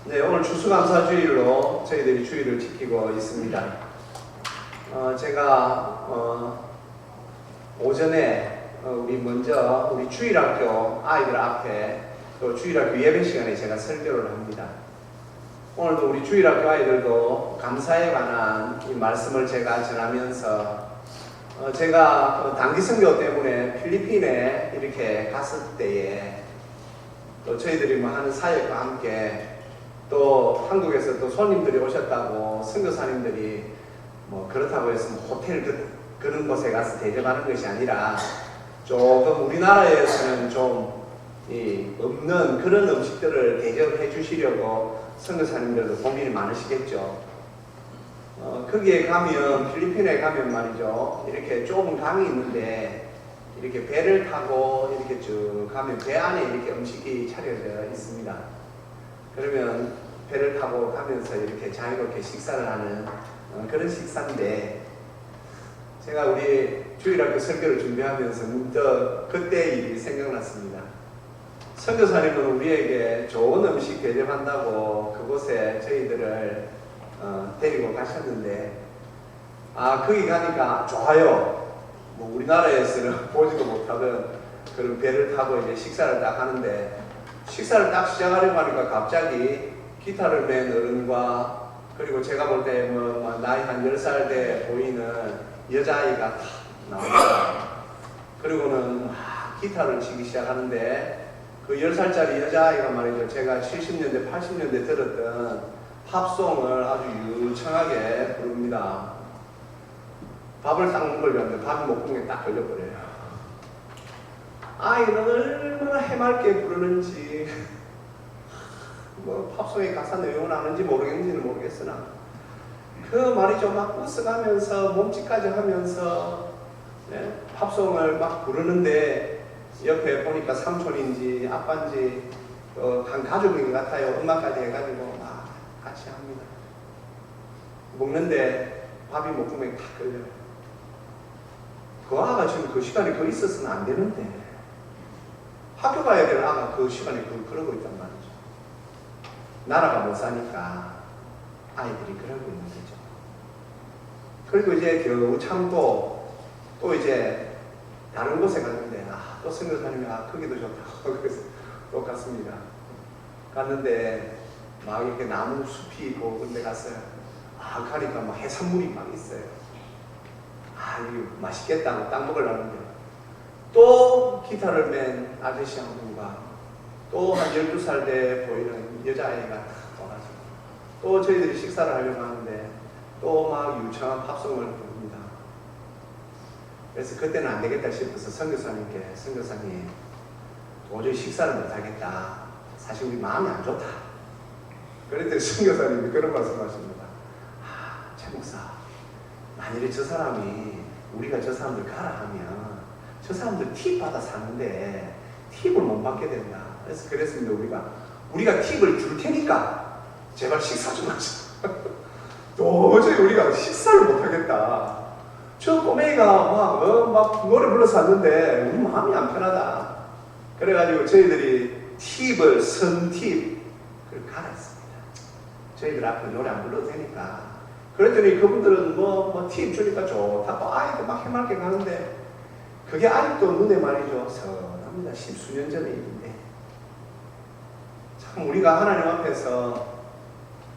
네, 오늘 추수감사주일로 저희들이 주일을 지키고 있습니다. 제가 오전에 우리 주일학교 아이들 앞에 또 주일학교 예배 시간에 제가 설교를 합니다. 오늘도 우리 주일학교 아이들도 감사에 관한 이 말씀을 제가 전하면서 제가 단기 선교 때문에 필리핀에 이렇게 갔을 때에 또 저희들이 하는 사역과 함께 또 한국에서 또 손님들이 오셨다고 선교사님들이 그렇다고 해서 호텔 그런 곳에 가서 대접하는 것이 아니라 조금 우리나라에서는 좀 없는 그런 음식들을 대접해 주시려고 선교사님들도 고민이 많으시겠죠. 거기에 가면 필리핀에 가면 말이죠, 이렇게 좁은 강이 있는데 이렇게 배를 타고 이렇게 쭉 가면 배 안에 이렇게 음식이 차려져 있습니다. 그러면 배를 타고 가면서 이렇게 자유롭게 식사를 하는 그런 식사인데, 제가 우리 주일학교 설교를 준비하면서 문득 그때 일이 생각났습니다. 선교사님은 우리에게 좋은 음식 대접한다고 그곳에 저희들을 데리고 가셨는데, 거기 가니까 좋아요. 우리나라에서는 보지도 못하던 그런 배를 타고 이제 식사를 딱 하는데, 식사를 딱 시작하려고 하니까 갑자기 기타를 맨 어른과 그리고 제가 볼 때 나이 한 10살 돼 보이는 여자아이가 탁 나옵니다. 그리고는 기타를 치기 시작하는데, 그 10살짜리 여자아이가 말이죠, 제가 70년대 80년대 들었던 팝송을 아주 유창하게 부릅니다. 밥을 딱 먹으려는데 밥이 목공에 딱 걸려버려요. 아이는 얼마나 해맑게 부르는지, 팝송의 가사 내용은 아는지 모르겠는지는 모르겠으나 그 말이죠, 막 웃어가면서 몸짓까지 하면서 팝송을 막 부르는데, 옆에 보니까 삼촌인지 아빠인지 한 가족인 것 같아요. 음악까지 해가지고 막 같이 합니다. 먹는데 밥이 목구멍에 탁 걸려요. 그 아가 지금 그 시간에 거기 있었으면 안 되는데, 학교 가야 될 아가 그 시간에 그러고 있단 말이죠. 나라가 못 사니까 아이들이 그러고 있는 거죠. 그리고 이제 겨우 참고 또 이제 다른 곳에 갔는데, 또 선교사님이 거기도 좋다고 그래서 또 갔습니다. 갔는데 막 이렇게 나무 숲이 있고 그런데 갔어요. 가니까 막 해산물이 막 있어요. 이거 맛있겠다고 딱 먹으려는데, 또 기타를 맨 아저씨 한 분과 또 한 12살 돼 보이는 여자아이가 와가지고 또 저희들이 식사를 하려고 하는데 또 막 유창한 팝송을 부릅니다. 그래서 그때는 안 되겠다 싶어서 선교사님께, 선교사님 도저히 식사를 못하겠다, 사실 우리 마음이 안 좋다. 그랬더니 선교사님이 그런 말씀하십니다. 최 목사, 만일에 저 사람이 우리가 저 사람들 가라 하면 저 사람들 팁 받아 사는데 팁을 못 받게 된다. 그래서 그랬습니다. 우리가 팁을 줄 테니까 제발 식사 좀 하자. 도저히 우리가 식사를 못하겠다. 저 꼬맹이가 막 노래 불러서 왔는데 우리 마음이 안 편하다. 그래가지고 저희들이 팁을, 선팁을 갈았습니다. 저희들 앞에 노래 안 불러도 되니까. 그랬더니 그분들은 팁 주니까 좋다고 아이들 막 해맑게 가는데, 그게 아직도 눈에 말이죠, 선합니다. 10수년 전의 일인데. 참 우리가 하나님 앞에서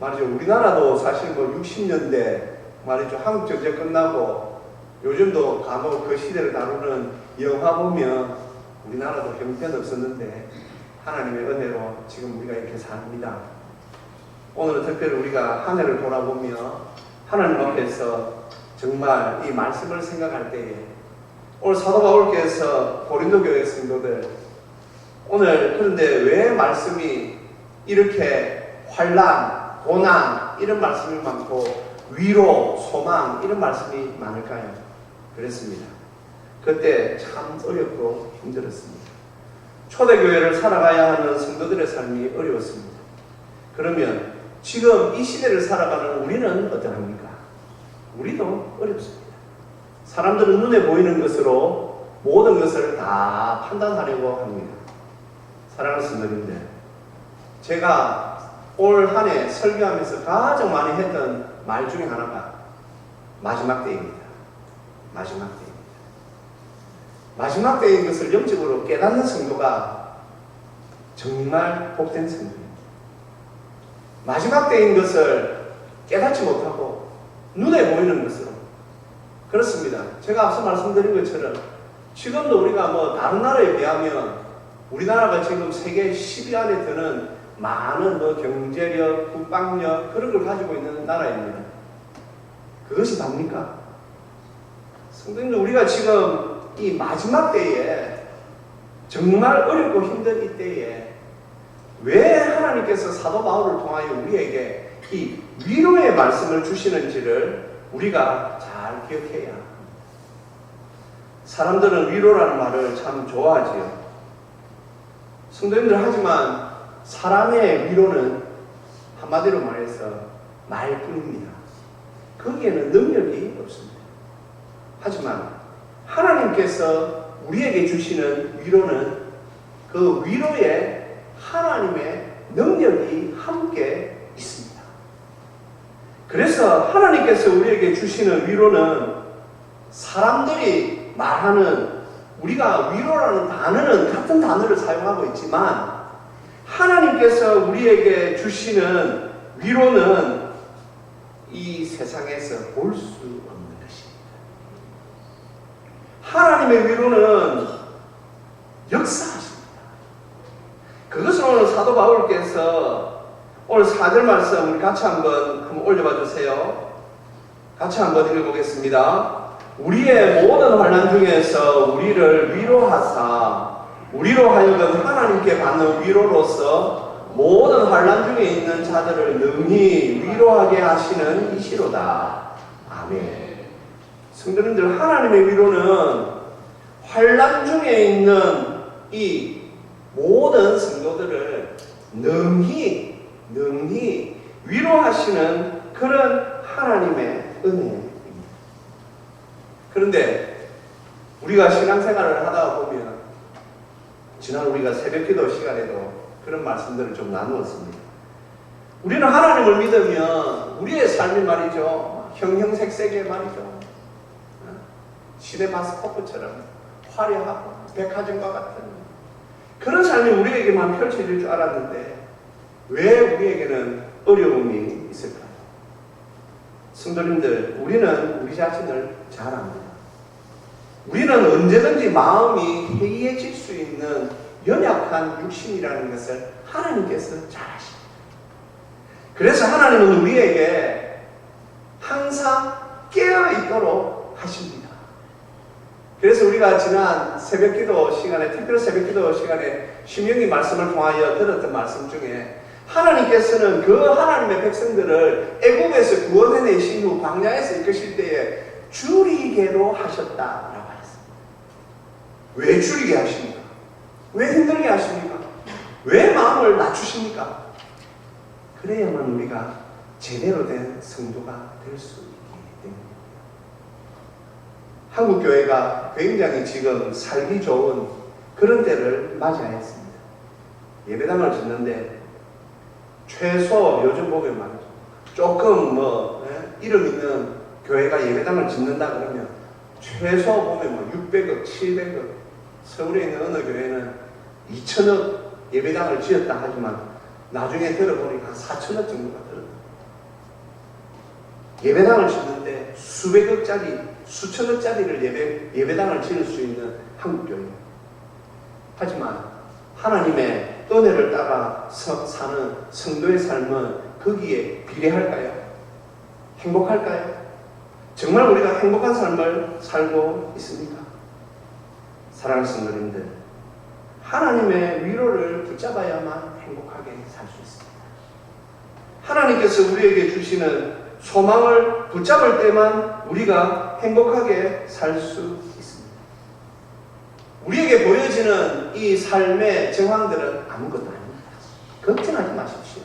말이죠, 우리나라도 사실 60년대 말이죠, 한국전쟁 끝나고 요즘도 간혹 그 시대를 다루는 영화 보면 우리나라도 형편없었는데 하나님의 은혜로 지금 우리가 이렇게 삽니다. 오늘은 특별히 우리가 한 해를 돌아보며 하나님 앞에서 정말 이 말씀을 생각할 때에, 오늘 사도 바울께서 고린도 교회 성도들, 오늘 그런데 왜 말씀이 이렇게 환난, 고난 이런 말씀이 많고 위로, 소망 이런 말씀이 많을까요? 그랬습니다. 그때 참 어렵고 힘들었습니다. 초대교회를 살아가야 하는 성도들의 삶이 어려웠습니다. 그러면 지금 이 시대를 살아가는 우리는 어떠합니까? 우리도 어렵습니다. 사람들은 눈에 보이는 것으로 모든 것을 다 판단하려고 합니다. 사랑하는 성도님들, 제가 올 한 해 설교하면서 가장 많이 했던 말 중에 하나가 마지막 때입니다. 마지막 때입니다. 마지막 때인 것을 영적으로 깨닫는 성도가 정말 복된 성도입니다. 마지막 때인 것을 깨닫지 못하고 눈에 보이는 것으로 그렇습니다. 제가 앞서 말씀드린 것처럼 지금도 우리가 뭐 다른 나라에 비하면 우리나라가 지금 세계 10위 안에 드는 많은 뭐 경제력, 국방력 그런 걸 가지고 있는 나라입니다. 그것이 답니까? 성도님들, 우리가 지금 이 마지막 때에 정말 어렵고 힘든 이 때에 왜 하나님께서 사도 바울을 통하여 우리에게 이 위로의 말씀을 주시는지를 우리가 잘 기억해야 합니다. 사람들은 위로라는 말을 참 좋아하지요. 성도님들, 하지만 사람의 위로는 한마디로 말해서 말뿐입니다. 거기에는 능력이 없습니다. 하지만 하나님께서 우리에게 주시는 위로는 그 위로에 하나님의 능력이 함께 있습니다. 그래서 하나님께서 우리에게 주시는 위로는 사람들이 말하는 우리가 위로라는 단어는 같은 단어를 사용하고 있지만 하나님께서 우리에게 주시는 위로는 이 세상에서 볼 수 없는 것입니다. 하나님의 위로는 역사하십니다. 그것을 오늘 사도 바울께서 오늘 4절 말씀 우리 같이 한번 올려봐 주세요. 같이 한번 읽어보겠습니다. 우리의 모든 환난 중에서 우리를 위로하사 우리로 하여금 하나님께 받는 위로로서 모든 환난 중에 있는 자들을 능히 위로하게 하시는 이시로다. 아멘. 성도님들, 하나님의 위로는 환난 중에 있는 이 모든 성도들을 능히 위로하시는 그런 하나님의 은혜입니다. 그런데 우리가 신앙생활을 하다 보면 지난 우리가 새벽기도 시간에도 그런 말씀들을 좀 나누었습니다. 우리는 하나님을 믿으면 우리의 삶이 말이죠, 형형색색의 말이죠, 시네마스코프처럼 화려하고 백화점과 같은 그런 삶이 우리에게만 펼쳐질 줄 알았는데 왜 우리에게는 어려움이 있을까요? 성도님들, 우리는 우리 자신을 잘 압니다. 우리는 언제든지 마음이 해이해질 수 있는 연약한 육신이라는 것을 하나님께서 잘 아십니다. 그래서 하나님은 우리에게 항상 깨어있도록 하십니다. 그래서 우리가 지난 새벽기도 시간에, 특별 새벽기도 시간에 신명기 말씀을 통하여 들었던 말씀 중에 하나님께서는 그 하나님의 백성들을 애국에서 구원해내신 후 광야에서 이끄실 때에 줄이게로 하셨다라고 했습니다. 왜 줄이게 하십니까? 왜 힘들게 하십니까? 왜 마음을 낮추십니까? 그래야만 우리가 제대로 된 성도가 될 수 있기 때문입니다. 한국교회가 굉장히 지금 살기 좋은 그런 때를 맞이하였습니다. 예배당을 짓는데 최소 요즘 보면 말이죠, 조금 이름 있는 교회가 예배당을 짓는다 그러면 최소 보면 600억, 700억, 서울에 있는 어느 교회는 2천억 예배당을 지었다 하지만 나중에 들어보니까 한 4천억 정도가 들었다. 예배당을 짓는데 수백억짜리, 수천억짜리를 예배당을 지을 수 있는 한국교회. 하지만 하나님의 은혜를 따라 사는 성도의 삶은 거기에 비례할까요? 행복할까요? 정말 우리가 행복한 삶을 살고 있습니까? 사랑하는 성도님들, 하나님의 위로를 붙잡아야만 행복하게 살 수 있습니다. 하나님께서 우리에게 주시는 소망을 붙잡을 때만 우리가 행복하게 살 수 있습니다. 우리에게 보여지는 이 삶의 정황들은 아무것도 아닙니다. 걱정하지 마십시오.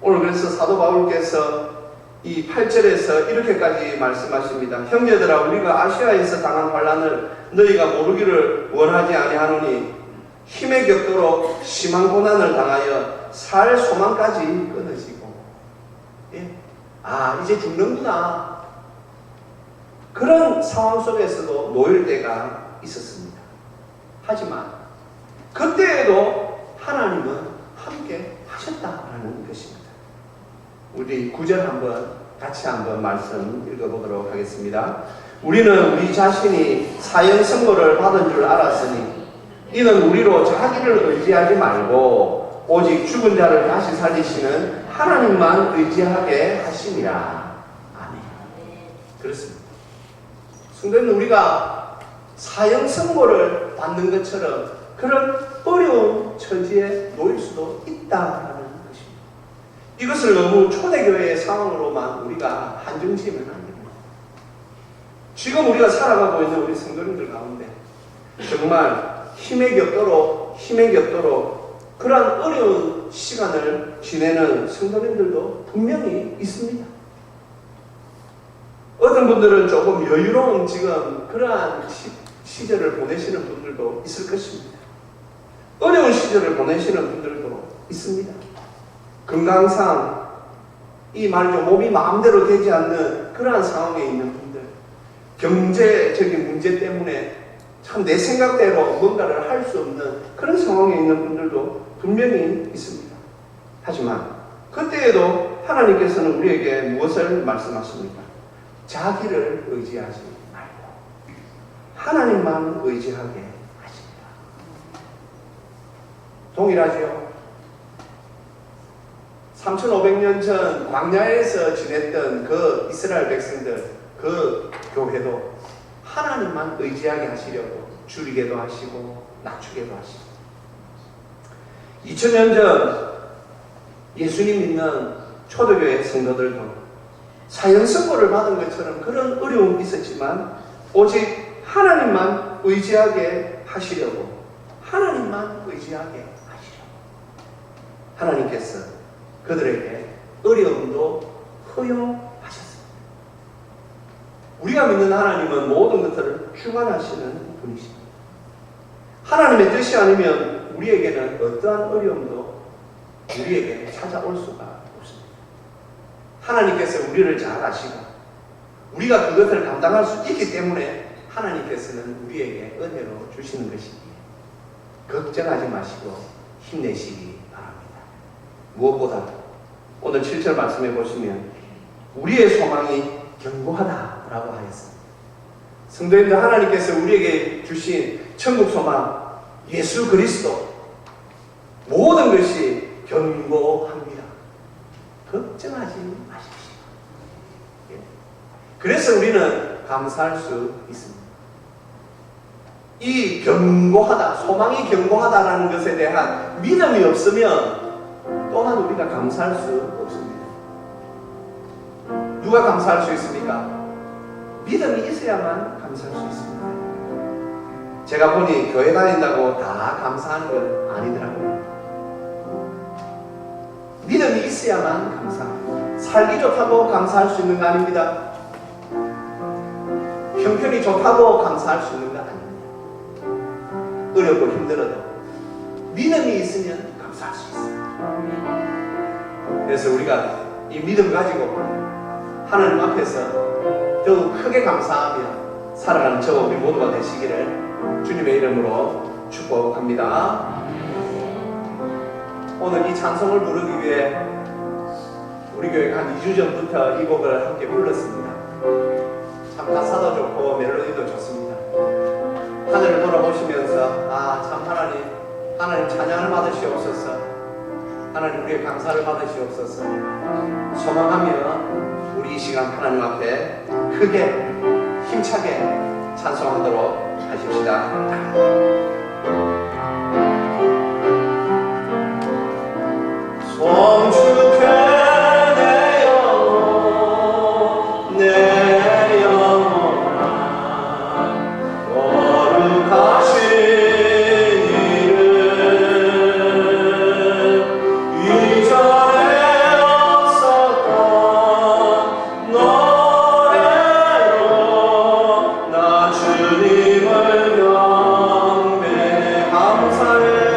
오늘 그래서 사도 바울께서 이 8절에서 이렇게까지 말씀하십니다. 형제들아, 우리가 아시아에서 당한 환난을 너희가 모르기를 원하지 아니하노니 힘에 격도로 심한 고난을 당하여 살 소망까지 끊어지고, 예. 이제 죽는구나. 그런 상황 속에서도 놓일 때가 있었습니다. 하지만 그때에도 하나님은 함께 하셨다라는 것입니다. 우리 9절 같이 한번 말씀 읽어보도록 하겠습니다. 우리는 우리 자신이 사형 선고를 받은 줄 알았으니 이는 우리로 자기를 의지하지 말고 오직 죽은 자를 다시 살리시는 하나님만 의지하게 하심이라. 아멘. 그렇습니다. 성도는 우리가 사형 선고를 받는 것처럼 그런 어려운 처지에 놓일 수도 있다라는 것입니다. 이것을 너무 초대교회의 상황으로만 우리가 한정지으면 안 됩니다. 지금 우리가 살아가고 있는 우리 성도님들 가운데 정말 힘에 격도로 그러한 어려운 시간을 지내는 성도님들도 분명히 있습니다. 어떤 분들은 조금 여유로운 지금 그러한 시절을 보내시는 분들도 있을 것입니다. 어려운 시절을 보내시는 분들도 있습니다. 건강상 이 말이죠. 몸이 마음대로 되지 않는 그러한 상황에 있는 분들, 경제적인 문제 때문에 참 내 생각대로 뭔가를 할 수 없는 그런 상황에 있는 분들도 분명히 있습니다. 하지만 그때에도 하나님께서는 우리에게 무엇을 말씀하십니까? 자기를 의지하지 말고 하나님만 의지하게 하십니다. 동일하죠? 3500년 전 광야에서 지냈던 그 이스라엘 백성들, 그 교회도 하나님만 의지하게 하시려고 줄이게도 하시고 낮추게도 하시고, 2000년 전 예수님 믿는 초대교회 성도들도 사형 선고를 받은 것처럼 그런 어려움이 있었지만 오직 하나님만 의지하게 하시려고, 하나님만 의지하게 하시려고 하나님께서 그들에게 어려움도 허용하셨습니다. 우리가 믿는 하나님은 모든 것들을 주관하시는 분이십니다. 하나님의 뜻이 아니면 우리에게는 어떠한 어려움도 우리에게 찾아올 수가 없습니다. 하나님께서 우리를 잘 아시고 우리가 그것을 감당할 수 있기 때문에 하나님께서는 우리에게 은혜로 주시는 것이기에 걱정하지 마시고 힘내시기 바랍니다. 무엇보다 오늘 7절 말씀해 보시면 우리의 소망이 견고하다라고 하였습니다. 성도님들, 하나님께서 우리에게 주신 천국 소망 예수 그리스도, 모든 것이 견고합니다. 걱정하지 마십시오. 그래서 우리는 감사할 수 있습니다. 이 견고하다, 소망이 견고하다라는 것에 대한 믿음이 없으면 또한 우리가 감사할 수 없습니다. 누가 감사할 수 있습니까? 믿음이 있어야만 감사할 수 있습니다. 제가 보니 교회 다닌다고 다 감사하는 건 아니더라고요. 믿음이 있어야만 감사합니다. 살기 좋다고 감사할 수 있는 거 아닙니다. 형편이 좋다고 감사할 수 있는 거 아닙니다. 어렵고 힘들어도 믿음이 있으면 감사할 수 있습니다. 그래서 우리가 이 믿음 가지고 하나님 앞에서 더욱 크게 감사하며 살아가는 저 우리 모두가 되시기를 주님의 이름으로 축복합니다. 오늘 이 찬송을 부르기 위해 우리 교회가 한 2주 전부터 이 곡을 함께 불렀습니다. 참 가사도 좋고 멜로디도 좋습니다. 하늘을 돌아보시면서 참 하나님 찬양을 받으시옵소서, 하나님 우리의 감사를 받으시옵소서 소망하며 우리 이 시간 하나님 앞에 크게 힘차게 찬송하도록 하십시다. 송축해 내 영혼 내 영혼아, 거룩하신 이름 이전에 없었던 노래로 나 주님을 경배해 감사해.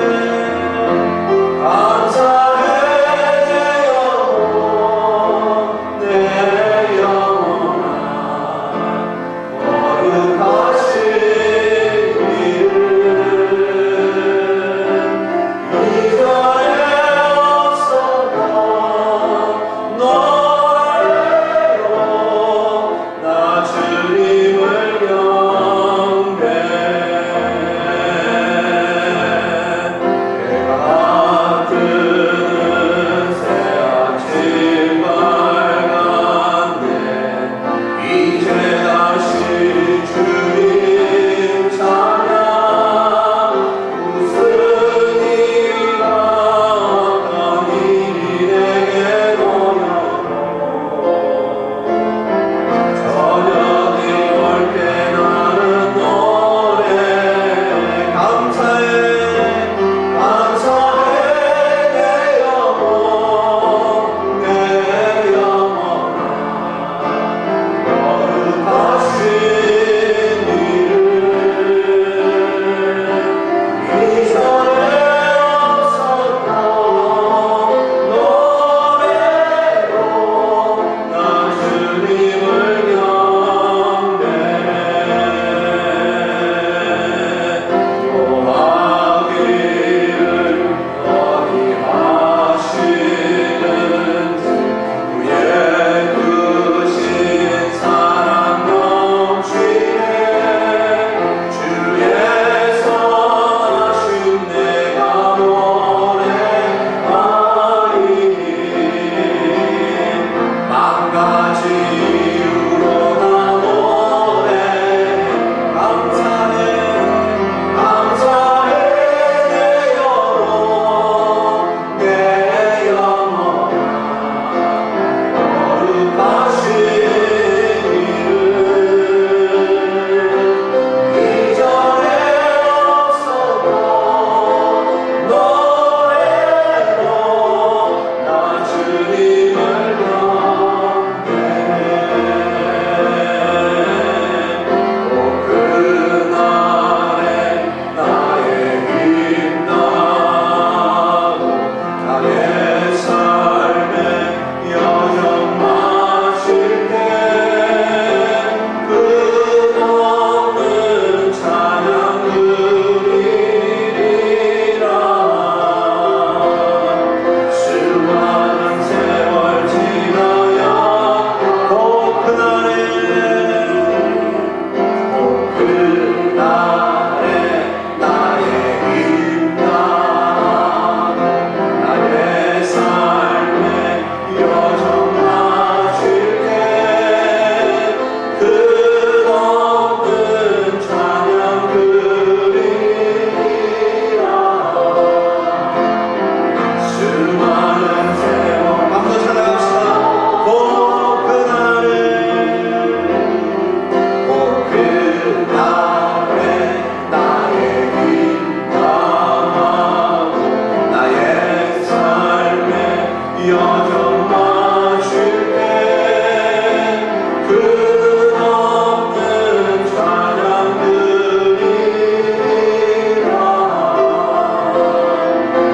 여정만 줄게 끝없는 찬양들이라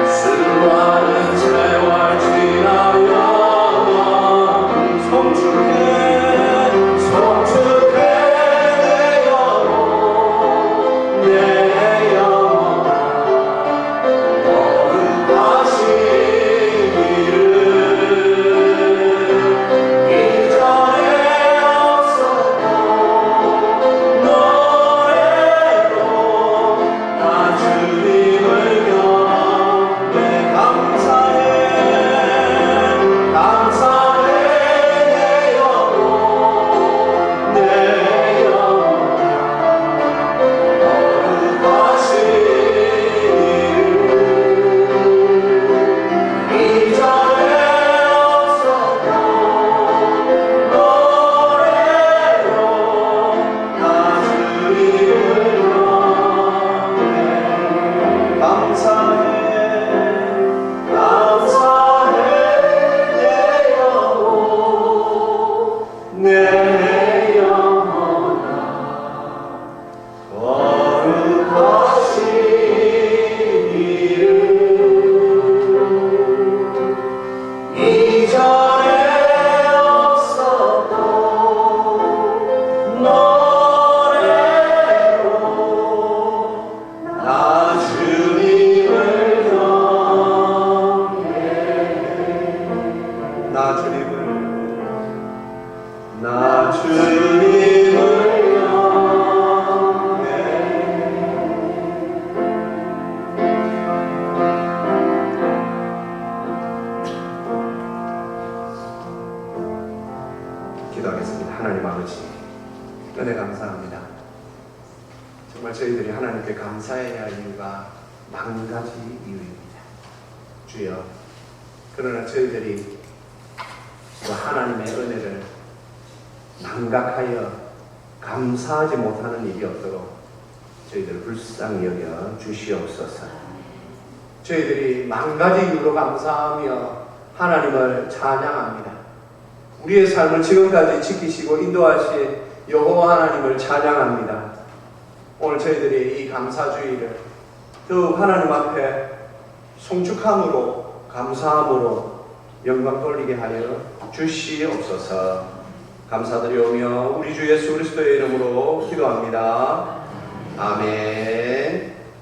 수많은 세월 지나야 성축해 내 영혼 내 영혼 거룩하시기를 이전에 없었던 노래로 나 주님을 경배 감사해 감사해 내 영혼 내 영혼 거룩하시기를 이전에 없었던 노래로 나 주님을 경배 감사해 감사해 내 영혼 내 영혼아 거룩하시기를 이전에 없었던 노래로 나 주님을 경배해 나 주님을 기도하겠습니다. 하나님 아버지, 은혜 감사합니다. 정말 저희들이 하나님께 감사해야 할 이유가 만 가지 이유입니다. 주여, 그러나 저희들이 하나님의 은혜를 망각하여 감사하지 못하는 일이 없도록 저희들을 불쌍히 여겨 주시옵소서. 저희들이 만 가지 이유로 감사하며 하나님을 찬양합니다. 우리의 삶을 지금까지 지키시고 인도하신 여호와 하나님을 찬양합니다. 오늘 저희들이 이 감사주의를 더욱 하나님 앞에 송축함으로 감사함으로 영광 돌리게 하여 주시옵소서. 감사드리오며 우리 주 예수 그리스도의 이름으로 기도합니다. 아멘.